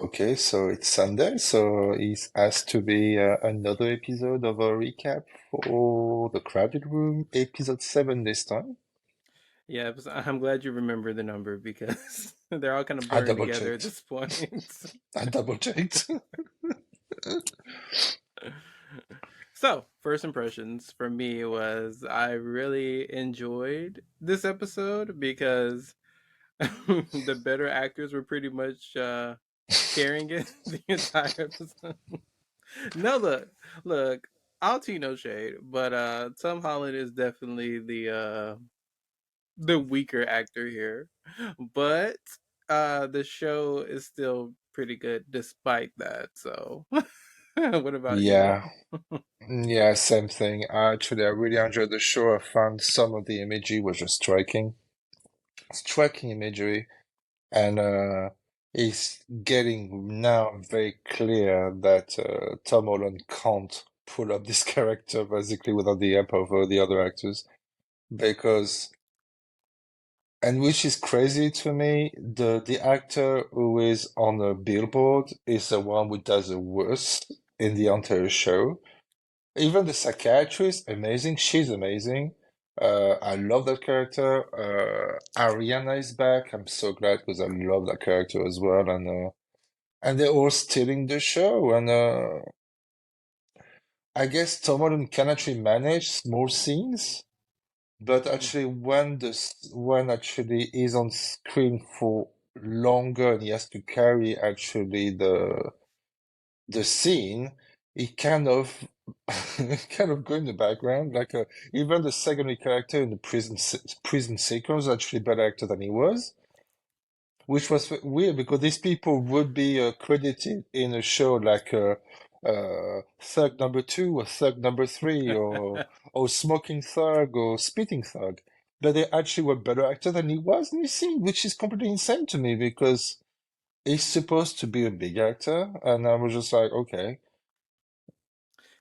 Okay, so it's Sunday, so it has to be another episode of a recap for The Crowded Room, episode 7 this time. Yeah, I'm glad you remember the number because they're all kind of I blurring double together at checked. this point. I double checked. So, first impressions for me was I really enjoyed this episode because the better actors were pretty much carrying it the entire episode. No, look, I'll tea no shade, but Tom Holland is definitely the weaker actor here. But the show is still pretty good despite that. So what about you? Yeah, yeah, same thing. Actually, I really enjoyed the show. I found some of the imagery was just striking imagery, and it's getting now very clear that Tom Holland can't pull up this character basically without the help of the other actors. Because and which is crazy to me, the actor who is on the billboard is the one who does the worst in the entire show. Even the psychiatrist, amazing. She's amazing. I love that character. Ariana is back. I'm so glad because I love that character as well. And they're all stealing the show. And I guess Tom Holland can actually manage small scenes. But actually, when actually he's on screen for longer and he has to carry actually the scene, he kind of kind of go in the background. Like even the secondary character in the prison sequence is actually better actor than he was, which was weird because these people would be credited in a show like Thug Number Two or Thug Number Three or Smoking Thug or Spitting Thug, but they actually were better actor than he was in the scene, which is completely insane to me because he's supposed to be a big actor, and I was just like, okay,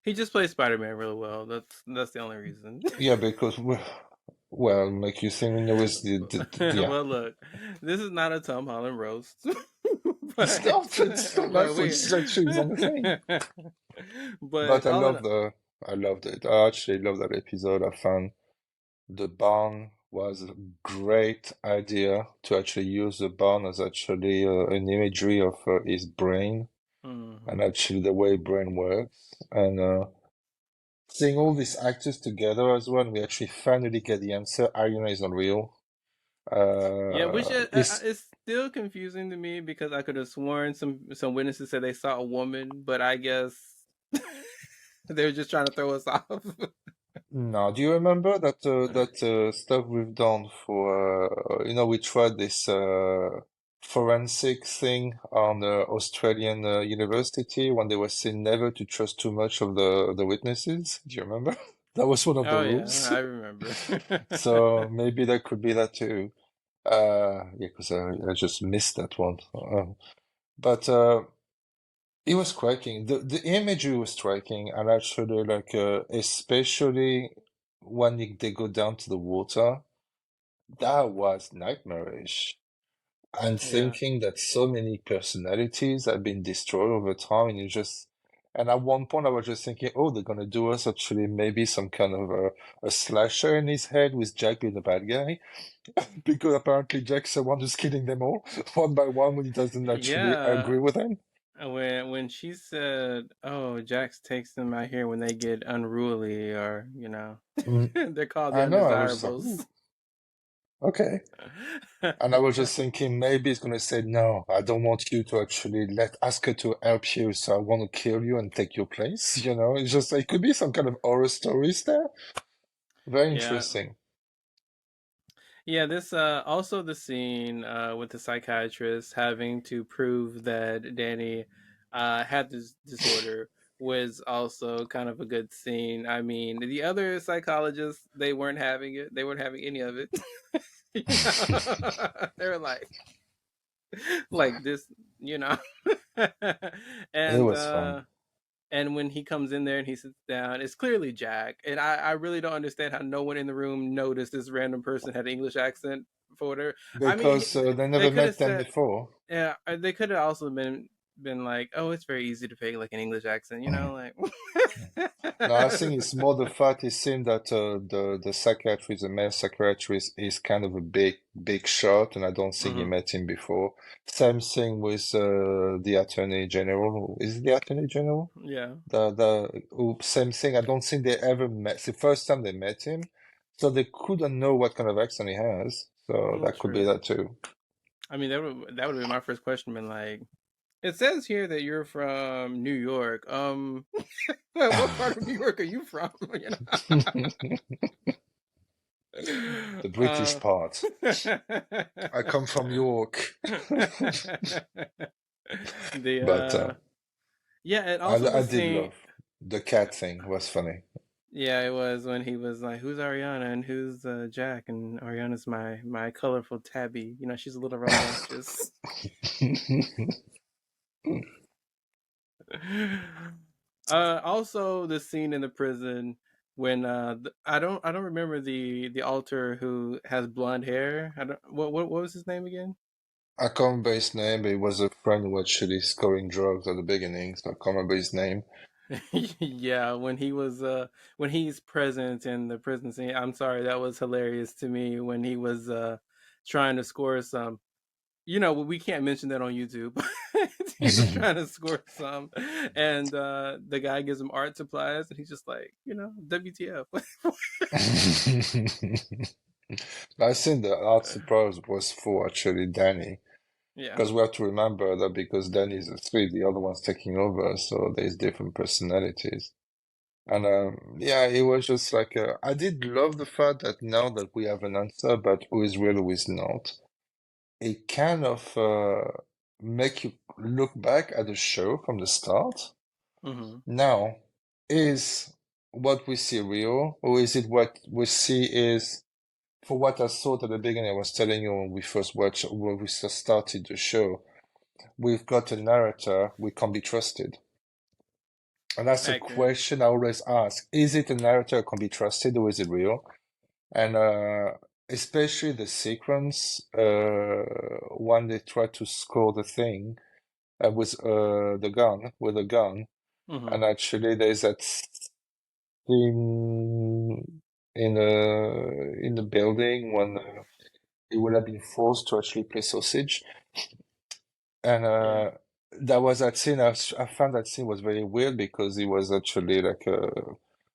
He just plays Spider Man really well. That's the only reason. yeah, because well, make you think, was yeah. Well, look, this is not a Tom Holland roast, It's but not, it's not my but fault. we, It's actually it's on the thing. But but all in I loved it. I actually loved that episode. I found the barn was a great idea to actually use the barn as actually an imagery of his brain and Mhm. actually the way brain works. And seeing all these actors together as well, and we actually finally get the answer. Ariana is not real. Yeah, which It's is still confusing to me because I could have sworn some witnesses said they saw a woman, but I guess they were just trying to throw us off. no. Do you remember that stuff we've done for we tried this forensic thing on Australian university when they were saying never to trust too much of the witnesses. Do you remember? That was one of the Oh yeah, rules. I remember. So maybe that could be that too. Yeah, because I just missed that one. But it was striking. The imagery was striking, and actually, like especially when they go down to the water, that was nightmarish. And Yeah. thinking that so many personalities have been destroyed over time, and you just and at one point I was just thinking, oh, they're gonna do us actually maybe some kind of a slasher in his head with Jack being the bad guy, because apparently Jack's the one who's killing them all one by one when he doesn't actually Yeah. agree with him. When she said, "Oh, Jax takes them out here when they get unruly, or Mm, they're called the I know. I was just like, undesirables." ooh, okay. And I was just thinking maybe he's gonna say, no, I don't want you to actually ask her to help you, so I want to kill you and take your place. It's just it could be some kind of horror stories there. Very Yeah, interesting. yeah. This also the scene with the psychiatrist having to prove that Danny had this disorder was also kind of a good scene. I mean, the other psychologists they weren't having it. They weren't having any of it. They were like this, you know. It and was fun. uh and when he comes in there and he sits down, it's clearly Jack. And I really don't understand how no one in the room noticed this random person had an English accent for her. I mean, Because they they never could have met them said, before. yeah, they could have also been like, oh, it's very easy to fake like an English accent, like. No, I think it's more the fact it seems that the psychiatrist, the male psychiatrist, is kind of a big shot, and I don't think he Hmm. met him before. Same thing with the Attorney General. Is it the Attorney General? Yeah, Same thing. I don't think they ever met. It's the first time they met him, so they couldn't know what kind of accent he has. So well, that could be true. that too. I mean, that would be my first question. Been like, it says here that you're from New York. What part of New York are you from? The British Uh, part. I come from York, the but yeah, and also the I did scene. love the cat thing was funny. Yeah, it was when he was like, "Who's Ariana and who's Jack?" And Ariana's my colorful tabby. She's a little rambunctious. Also the scene in the prison when I don't remember the alter who has blonde hair. I don't what was his name again? I can't remember his name, but it was a friend who was actually scoring drugs at the beginning, so I can't remember his name. Yeah, when he's present in the prison scene. I'm sorry, that was hilarious to me when he was trying to score some. We can't mention that on YouTube. He was trying to score some, and the guy gives him art supplies, and he's just like, WTF? I think the art surprise was for actually Danny, Yeah. because we have to remember that because Danny's asleep, the other one's taking over, so there's different personalities. And yeah, it was just like I did love the fact that now that we have an answer, but who is real, who is not, it kind of make you look back at the show from the start. Hmm. Now, is what we see real, or is it what we see is, for what I thought at the beginning, I was telling you when we first watched, when we first started the show, we've got a narrator we can't be trusted. And that's a Accurate. question I always ask. Is it a narrator that can be trusted or is it real? And especially the sequence when they try to score the thing with with a gun. Hmm. And actually there's that scene in the building when he would have been forced to actually play sausage. And Yeah. that was that scene. I found that scene was very weird because he was actually like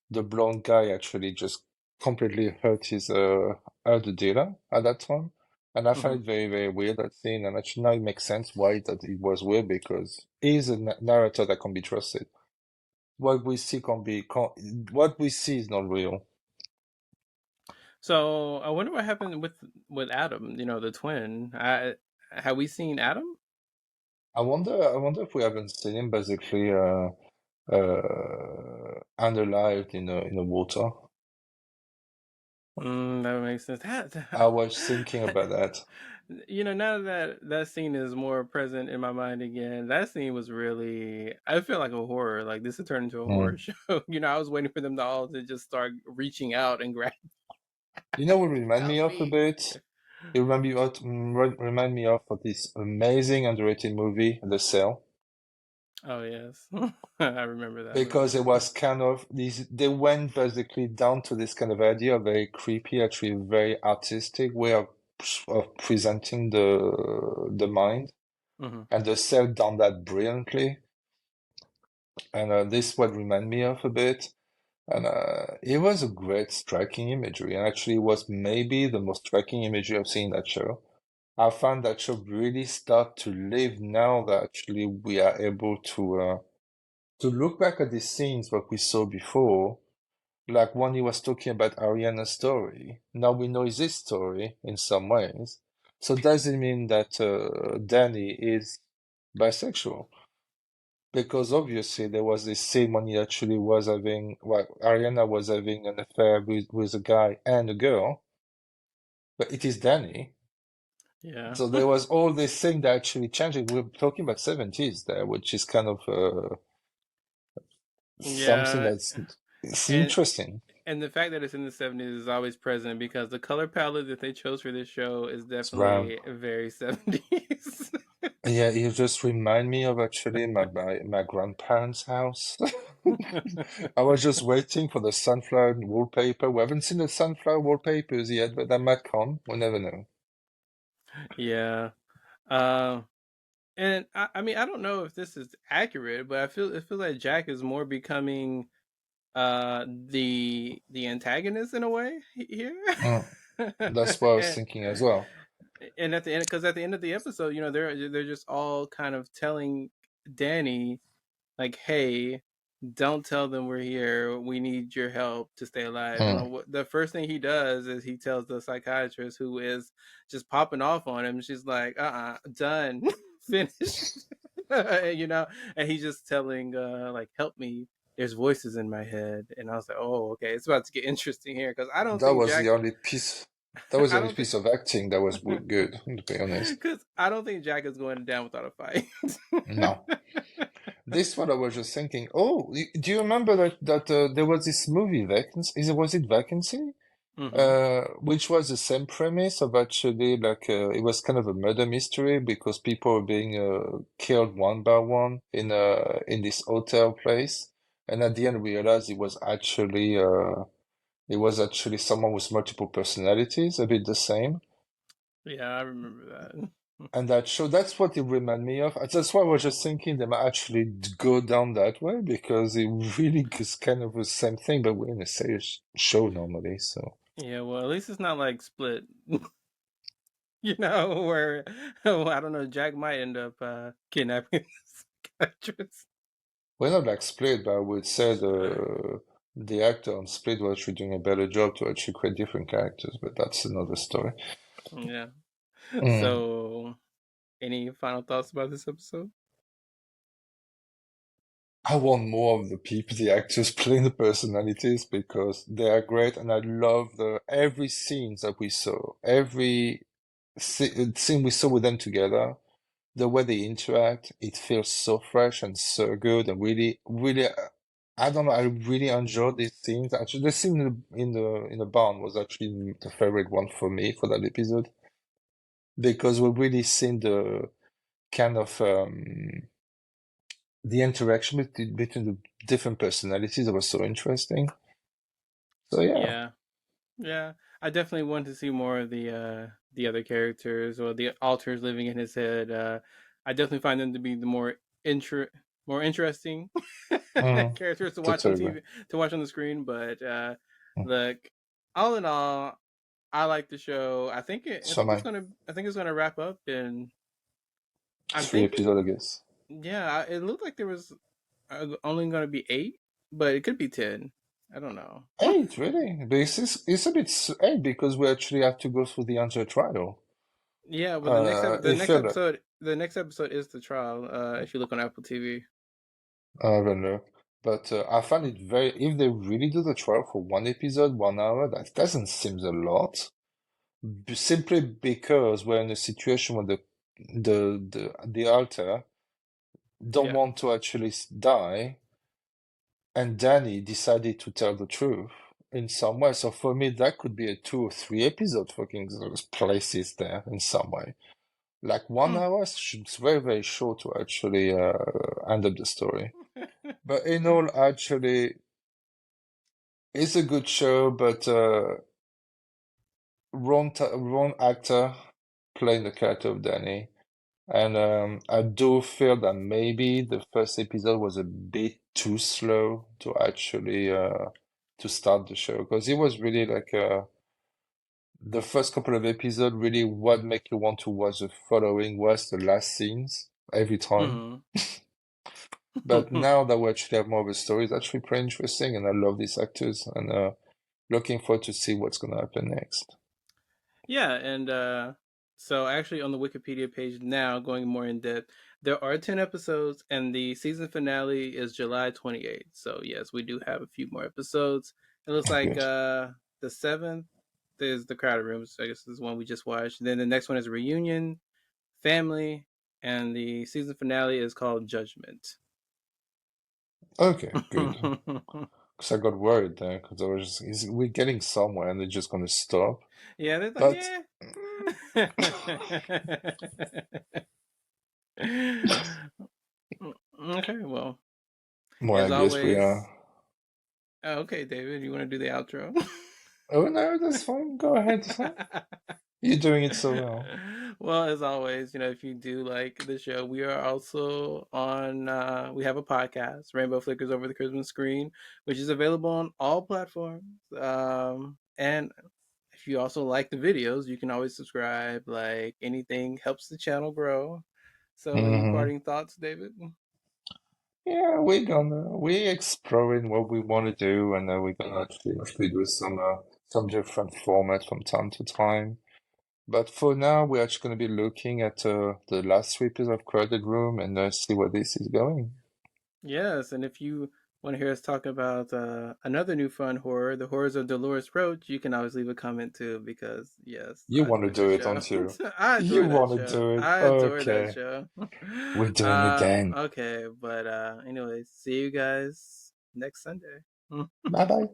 the blonde guy actually just completely hurt the dealer at that time. And I Hmm. found it very weird that scene. And actually now it makes sense why that it was weird because he's a narrator that can be trusted. What we see what we see is not real. So I wonder what happened with Adam. The twin. Have we seen Adam? I wonder if we haven't seen him basically unalived in the water. That makes sense. I was thinking about that. Now that that scene is more present in my mind again, that scene was really. I feel like a horror. Like this had turned into a horror Mm. show. I was waiting for them to all to just start reaching out and grab You know what remind me help of a me. bit? It remind me of this amazing underrated movie, The Cell, Oh yes, I remember that because movie. it was kind of these. They went basically down to this kind of idea, of very creepy, actually very artistic way of presenting the mind, Hmm. and The Cell done that brilliantly. And this what remind me of a bit. And it was a great striking imagery, and actually it was maybe the most striking imagery I've seen in that show. I found that show really start to live now that actually we are able to look back at these scenes what we saw before, like when he was talking about Ariana's story. Now we know it's his story in some ways. So does it mean that Danny is bisexual? Because obviously there was this scene when he actually was having, well, Ariana was having an affair with a guy and a girl, but it is Danny. Yeah, So there was all this thing that actually changed. We're talking about 70s there, which is kind of something yeah, that's it's and interesting. and the fact that it's in the '70s is always present because the color palette that they chose for this show is It's brown. definitely very '70s. Yeah, you just remind me of actually my grandparents' house. I was just waiting for the sunflower wallpaper. We haven't seen the sunflower wallpapers yet, but that might come. We'll never know. Yeah. Um, and I mean, I don't know if this is accurate, but it feels like Jack is more becoming the antagonist in a way here. Mm, that's what I was and, thinking as well. and at the end, because at the end of the episode, you know, they're just all kind of telling Danny like, "Hey, don't tell them we're here. We need your help to stay alive." And Mm, the first thing he does is he tells the psychiatrist, who is just popping off on him. She's like, done, finished." You know, and he's just telling, like, "Help me. There's voices in my head." And I was like, "Oh, okay, it's about to get interesting here," because I don't that think was the Jack, only piece. That was the I only don't think, piece of acting that was good, to be honest. because I don't think Jack is going down without a fight. No. This one I was just thinking. Oh, do you remember that there was this movie Vacancy? Was it Vacancy? Hmm. Which was the same premise of actually like it was kind of a murder mystery because people were being killed one by one in this hotel place, and at the end we realized it was actually someone with multiple personalities, a bit the same. Yeah, I remember that. And that show, that's what it reminded me of. That's why I was just thinking they might actually go down that way because it really is kind of the same thing, but we're in a serious show normally, so. Yeah, well, at least it's not like Split, you know, where well, I don't know, Jack might end up kidnapping the psychiatrist. We're not like Split, but I would say the actor on Split was actually doing a better job to actually create different characters, but that's another story. Yeah. Mm. So, any final thoughts about this episode? I want more of the people, the actors playing the personalities because they are great, and I love the every scene that we saw, every scene we saw with them together, the way they interact, it feels so fresh and so good, and really, really, I don't know, I really enjoyed these scenes. Actually, the scene in the barn was actually the favorite one for me for that episode because we really seen the kind of the interaction between the different personalities that was so interesting. So yeah. Yeah. Yeah. I definitely want to see more of the other characters or the alters living in his head. I definitely find them to be the more interesting Mm, characters to watch on totally agree. TV, to watch on the screen, but Mm. look, all in all, I like the show. So my I think it's gonna wrap up, and I'm three thinking, episode, I guess. yeah, it looked like there was only gonna be 8, but it could be 10. I don't know. Eight, really? But it's a bit eight because we actually have to go through the entire trial. Yeah, well, It felt like the next episode is the trial. If you look on Apple TV. I don't know, but I find it very. If they really do the trial for one episode, 1 hour, that doesn't seem a lot. Simply because we're in a situation where the alter don't Yeah. want to actually die, and Danny decided to tell the truth in some way. So for me, that could be a 2 or 3 episode fucking places there in some way. Like one Mm. hour it's very, very short to actually end up the story. But in all, actually, it's a good show, but wrong actor playing the character of Danny. And I do feel that maybe the first episode was a bit too slow to actually to start the show because it was really like the first couple of episodes really what make you want to watch the following was the last scenes every time. Hmm. But now that we actually have more of a story, it's actually pretty interesting, and I love these actors, and looking forward to see what's gonna happen next. Yeah, and so actually on the Wikipedia page now, going more in depth, there are 10 episodes, and the season finale is July 28th. So yes, we do have a few more episodes. It looks like Good. the seventh is the Crowded Rooms. So I guess this is one we just watched. Then the next one is Reunion, Family, and the season finale is called Judgment. Okay, good. Because I got worried there, because I was just, we're getting somewhere, and they're just gonna stop. Yeah, they're like, But yeah. Okay, well, Well, I as guess we always. are. Okay, David, you want to do the outro? Oh no, that's fine. Go ahead. You're doing it so well. Well, as always, if you do like the show, we are also on, we have a podcast, Rainbow Flickers Over the Christmas Screen, which is available on all platforms. And if you also like the videos, you can always subscribe. Like anything helps the channel grow. So, any Hmm. parting thoughts, David? Yeah, we're exploring what we want to do, and we're gonna actually do some different formats from time to time. But for now, we're actually going to be looking at the last 3 episodes of Crowded Room and see where this is going. Yes, and if you want to hear us talk about another new fun horror, The Horrors of Dolores Roach, you can always leave a comment too, because yes, You I want to enjoy do that it, show. don't you? I You adore that want to show. do it? I adore that Okay. show. We're doing it then. Okay, but anyways, see you guys next Sunday. Bye bye.